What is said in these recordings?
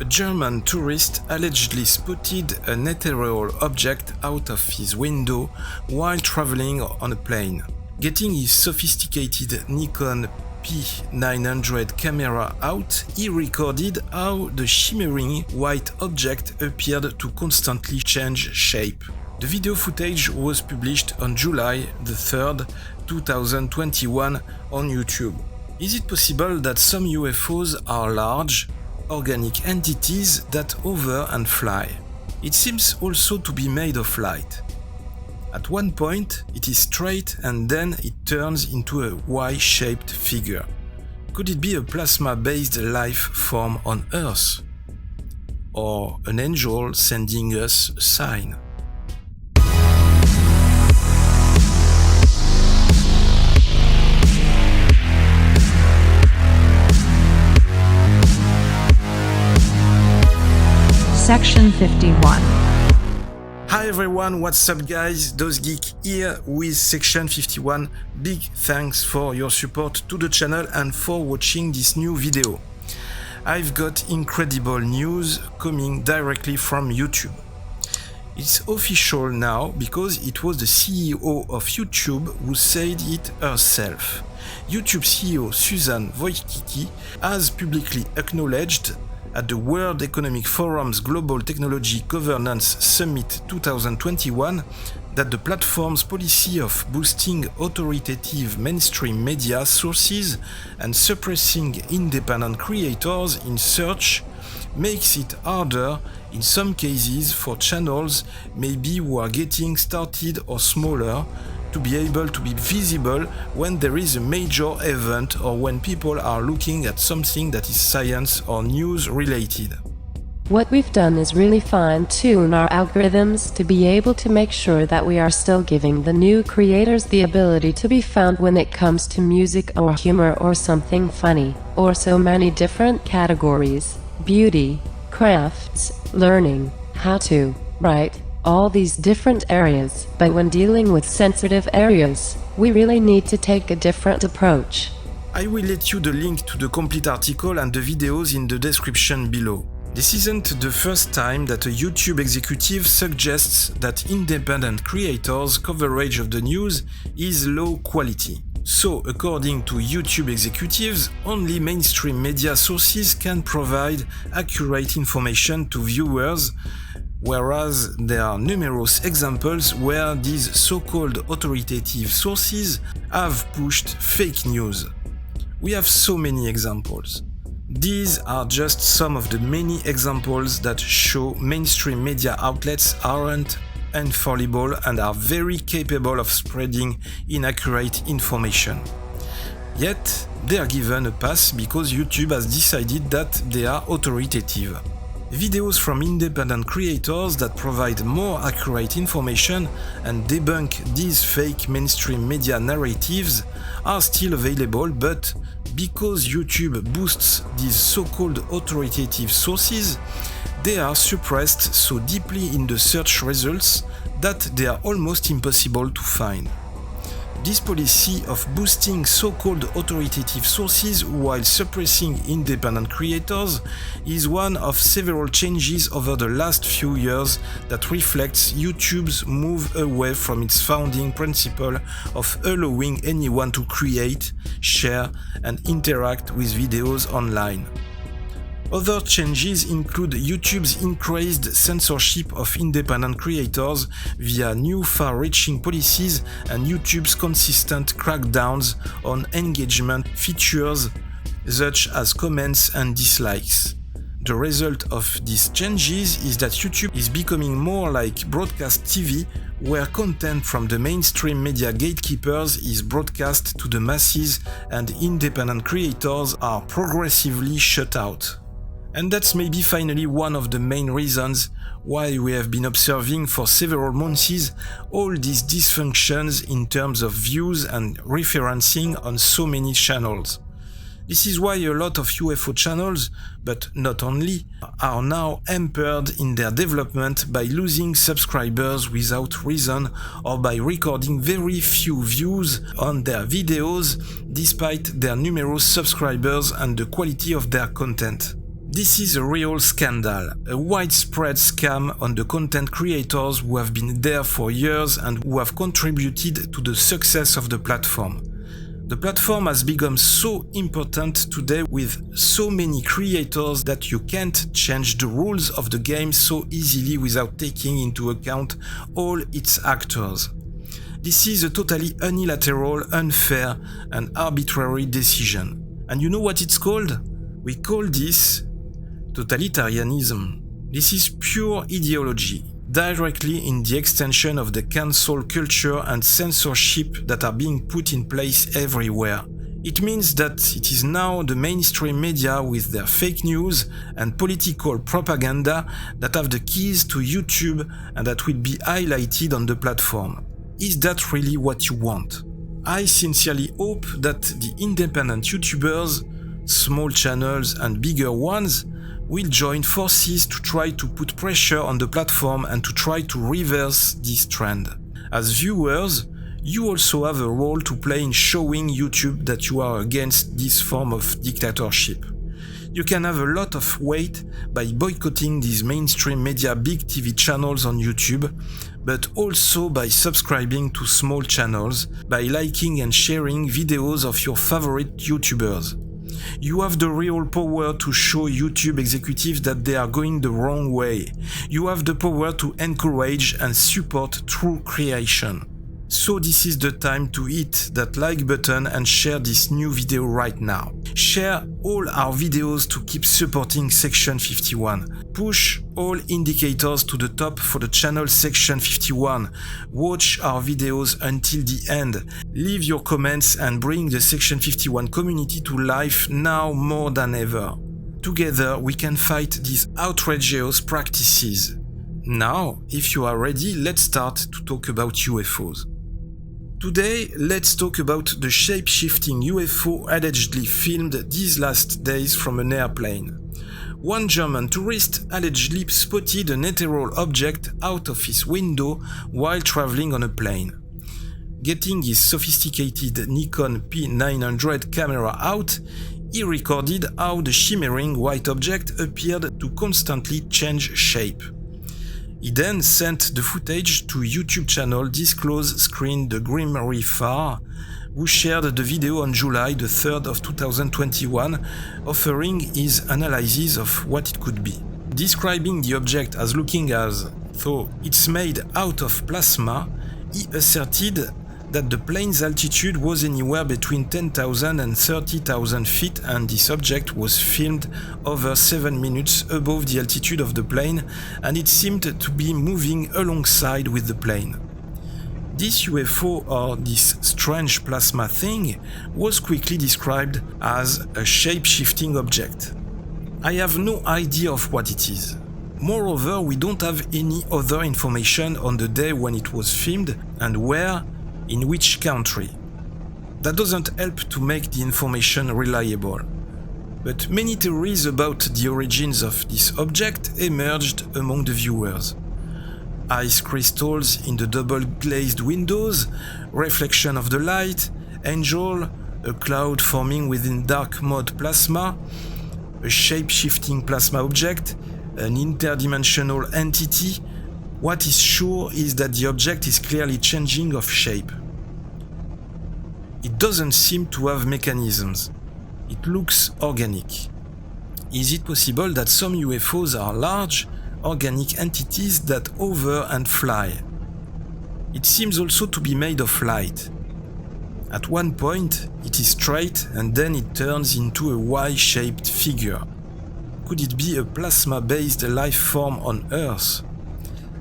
A German tourist allegedly spotted an ethereal object out of his window while traveling on a plane. Getting his sophisticated Nikon P900 camera out, he recorded how the shimmering white object appeared to constantly change shape. The video footage was published on July 3rd, 2021 on YouTube. Is it possible that some UFOs are large, organic entities that hover and fly? It seems also to be made of light. At one point, it is straight and then it turns into a Y-shaped figure. Could it be a plasma-based life form on Earth? Or an angel sending us a sign? Section 51. Hi everyone, what's up guys? DOZgeek here with Section 51. Big thanks for your support to the channel and for watching this new video. I've got incredible news coming directly from YouTube. It's official now because it was the CEO of YouTube who said it herself. YouTube CEO Susan Wojcicki has publicly acknowledged at the World Economic Forum's Global Technology Governance Summit 2021 that the platform's policy of boosting authoritative mainstream media sources and suppressing independent creators in search makes it harder in some cases for channels maybe who are getting started or smaller to be able to be visible when there is a major event or when people are looking at something that is science or news related. What we've done is really fine-tune our algorithms to be able to make sure that we are still giving the new creators the ability to be found when it comes to music or humor or something funny, or so many different categories: beauty, crafts, learning, how to, write, all these different areas. But when dealing with sensitive areas, we really need to take a different approach. I will let you the link to the complete article and the videos in the description below. This isn't the first time that a YouTube executive suggests that independent creators' coverage of the news is low quality. So, according to YouTube executives, only mainstream media sources can provide accurate information to viewers, whereas there are numerous examples where these so-called authoritative sources have pushed fake news. We have so many examples. These are just some of the many examples that show mainstream media outlets aren't infallible and are very capable of spreading inaccurate information. Yet, they are given a pass because YouTube has decided that they are authoritative. Videos from independent creators that provide more accurate information and debunk these fake mainstream media narratives are still available, but because YouTube boosts these so-called authoritative sources, they are suppressed so deeply in the search results that they are almost impossible to find. This policy of boosting so-called authoritative sources while suppressing independent creators is one of several changes over the last few years that reflects YouTube's move away from its founding principle of allowing anyone to create, share, and interact with videos online. Other changes include YouTube's increased censorship of independent creators via new far-reaching policies and YouTube's consistent crackdowns on engagement features such as comments and dislikes. The result of these changes is that YouTube is becoming more like broadcast TV, where content from the mainstream media gatekeepers is broadcast to the masses and independent creators are progressively shut out. And that's maybe finally one of the main reasons why we have been observing for several months all these dysfunctions in terms of views and referencing on so many channels. This is why a lot of UFO channels, but not only, are now hampered in their development by losing subscribers without reason or by recording very few views on their videos despite their numerous subscribers and the quality of their content. This is a real scandal, a widespread scam on the content creators who have been there for years and who have contributed to the success of the platform. The platform has become so important today with so many creators that you can't change the rules of the game so easily without taking into account all its actors. This is a totally unilateral, unfair and arbitrary decision. And you know what it's called? We call this totalitarianism. This is pure ideology, directly in the extension of the cancel culture and censorship that are being put in place everywhere. It means that it is now the mainstream media with their fake news and political propaganda that have the keys to YouTube and that will be highlighted on the platform. Is that really what you want? I sincerely hope that the independent YouTubers, small channels and bigger ones, will join forces to try to put pressure on the platform and to try to reverse this trend. As viewers, you also have a role to play in showing YouTube that you are against this form of dictatorship. You can have a lot of weight by boycotting these mainstream media big TV channels on YouTube, but also by subscribing to small channels, by liking and sharing videos of your favorite YouTubers. You have the real power to show YouTube executives that they are going the wrong way. You have the power to encourage and support true creation. So this is the time to hit that like button and share this new video right now. Share all our videos to keep supporting Section 51. Push all indicators to the top for the channel Section 51. Watch our videos until the end. Leave your comments and bring the Section 51 community to life now more than ever. Together we can fight these outrageous practices. Now, if you are ready, let's start to talk about UFOs. Today, let's talk about the shape-shifting UFO allegedly filmed these last days from an airplane. One German tourist allegedly spotted an ethereal object out of his window while traveling on a plane. Getting his sophisticated Nikon P900 camera out, he recorded how the shimmering white object appeared to constantly change shape. He then sent the footage to YouTube channel Disclose Screen the Grim Reaper, who shared the video on July the 3rd of 2021, offering his analysis of what it could be. Describing the object as looking as though it's made out of plasma, he asserted that the plane's altitude was anywhere between 10,000 and 30,000 feet and this object was filmed over 7 minutes above the altitude of the plane and it seemed to be moving alongside with the plane. This UFO, or this strange plasma thing, was quickly described as a shape-shifting object. I have no idea of what it is. Moreover, we don't have any other information on the day when it was filmed and where, in which country. That doesn't help to make the information reliable. But many theories about the origins of this object emerged among the viewers. Ice crystals in the double-glazed windows, reflection of the light, angel, a cloud forming within dark mode plasma, a shape-shifting plasma object, an interdimensional entity. What is sure is that the object is clearly changing of shape. It doesn't seem to have mechanisms. It looks organic. Is it possible that some UFOs are large, organic entities that hover and fly? It seems also to be made of light. At one point, it is straight and then it turns into a Y-shaped figure. Could it be a plasma-based life form on Earth?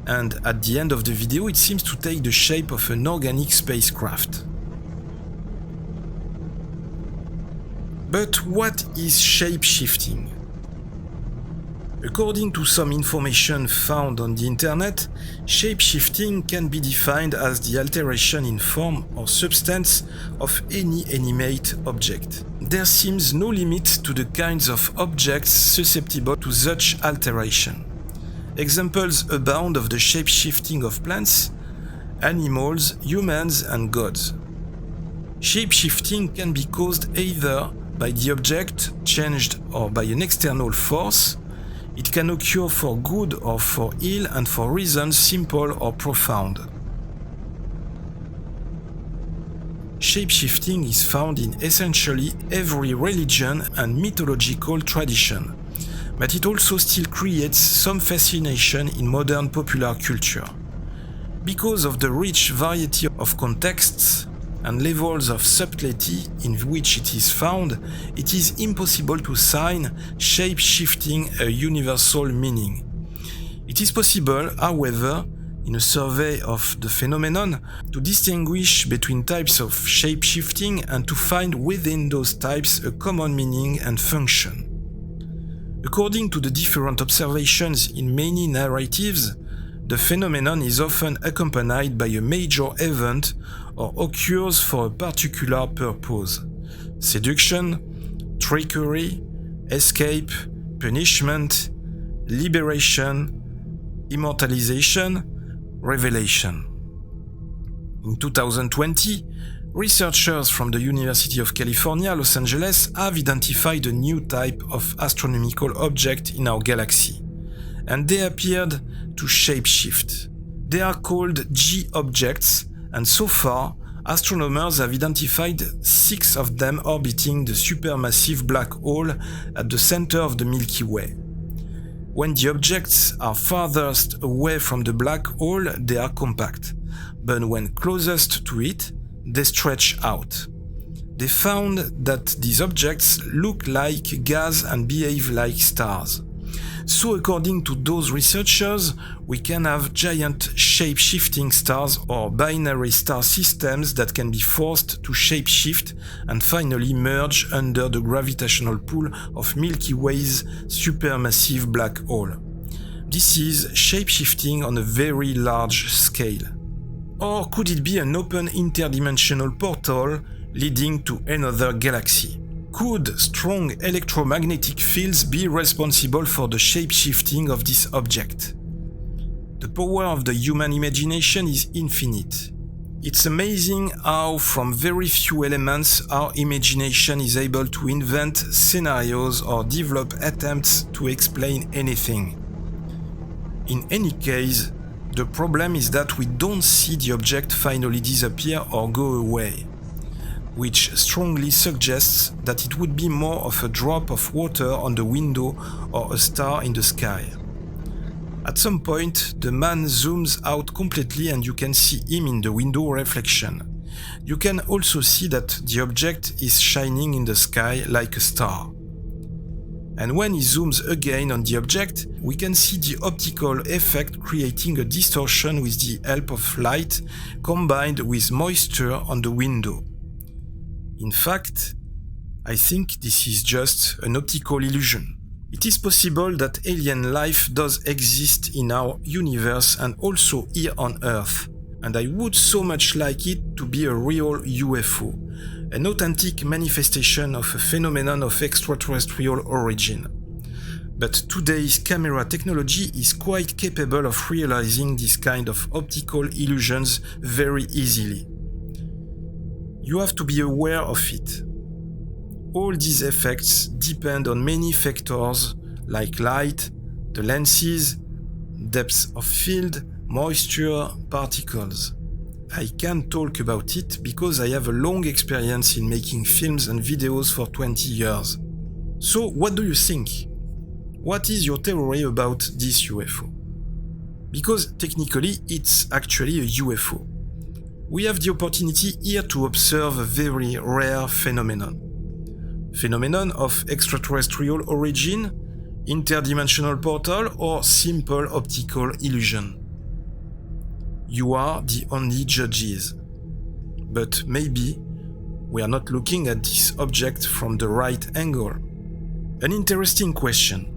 And at the end of the video, it seems to take the shape of an organic spacecraft. But what is shape-shifting? According to some information found on the internet, shape-shifting can be defined as the alteration in form or substance of any animate object. There seems no limit to the kinds of objects susceptible to such alteration. Examples abound of the shape-shifting of plants, animals, humans and gods. Shape-shifting can be caused either by the object, changed or by an external force. It can occur for good or for ill and for reasons simple or profound. Shape-shifting is found in essentially every religion and mythological tradition, but it also still creates some fascination in modern popular culture. Because of the rich variety of contexts and levels of subtlety in which it is found, it is impossible to assign shape-shifting a universal meaning. It is possible, however, in a survey of the phenomenon, to distinguish between types of shape-shifting and to find within those types a common meaning and function. According to the different observations in many narratives, the phenomenon is often accompanied by a major event or occurs for a particular purpose: seduction, trickery, escape, punishment, liberation, immortalization, revelation. In 2020, researchers from the University of California, Los Angeles have identified a new type of astronomical object in our galaxy, and they appeared to shapeshift. They are called G objects, and so far, astronomers have identified 6 of them orbiting the supermassive black hole at the center of the Milky Way. When the objects are farthest away from the black hole, they are compact, but when closest to it, they stretch out. They found that these objects look like gas and behave like stars. So according to those researchers, we can have giant shape-shifting stars or binary star systems that can be forced to shape-shift and finally merge under the gravitational pull of Milky Way's supermassive black hole. This is shape-shifting on a very large scale. Or could it be an open interdimensional portal leading to another galaxy? Could strong electromagnetic fields be responsible for the shape-shifting of this object? The power of the human imagination is infinite. It's amazing how from very few elements our imagination is able to invent scenarios or develop attempts to explain anything. In any case, the problem is that we don't see the object finally disappear or go away, which strongly suggests that it would be more of a drop of water on the window or a star in the sky. At some point, the man zooms out completely and you can see him in the window reflection. You can also see that the object is shining in the sky like a star. And when he zooms again on the object, we can see the optical effect creating a distortion with the help of light combined with moisture on the window. In fact, I think this is just an optical illusion. It is possible that alien life does exist in our universe and also here on Earth, and I would so much like it to be a real UFO, an authentic manifestation of a phenomenon of extraterrestrial origin. But today's camera technology is quite capable of realizing this kind of optical illusions very easily. You have to be aware of it. All these effects depend on many factors like light, the lenses, depth of field, moisture, particles. I can talk about it because I have a long experience in making films and videos for 20 years. So what do you think? What is your theory about this UFO? Because technically it's actually a UFO. We have the opportunity here to observe a very rare phenomenon. Phenomenon of extraterrestrial origin, interdimensional portal, or simple optical illusion. You are the only judges. But maybe we are not looking at this object from the right angle. An interesting question.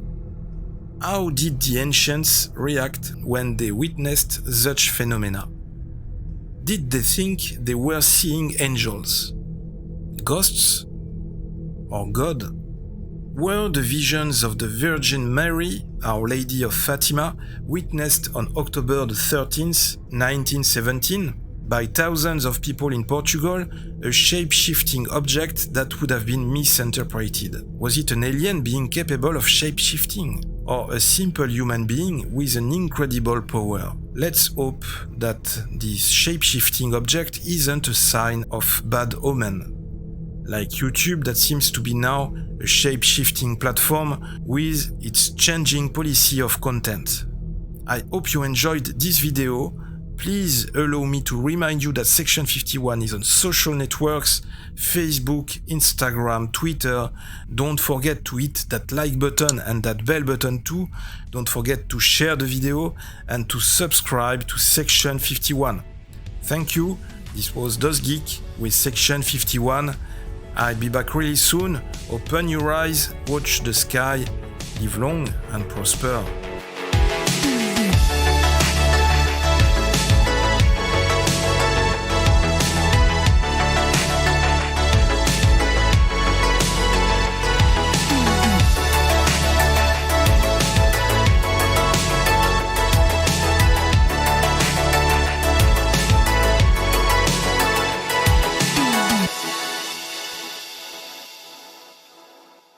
How did the ancients react when they witnessed such phenomena? Did they think they were seeing angels, ghosts, or God? Were the visions of the Virgin Mary, Our Lady of Fatima, witnessed on October the 13th, 1917, by thousands of people in Portugal a shape-shifting object that would have been misinterpreted. Was it an alien being capable of shape-shifting? Or a simple human being with an incredible power? Let's hope that this shape-shifting object isn't a sign of bad omen. Like YouTube, that seems to be now a shape-shifting platform with its changing policy of content. I hope you enjoyed this video. Please allow me to remind you that Section 51 is on social networks, Facebook, Instagram, Twitter. Don't forget to hit that like button and that bell button too. Don't forget to share the video and to subscribe to Section 51. Thank you. This was DOZgeek with Section 51. I'll be back really soon. Open your eyes, watch the sky, live long and prosper.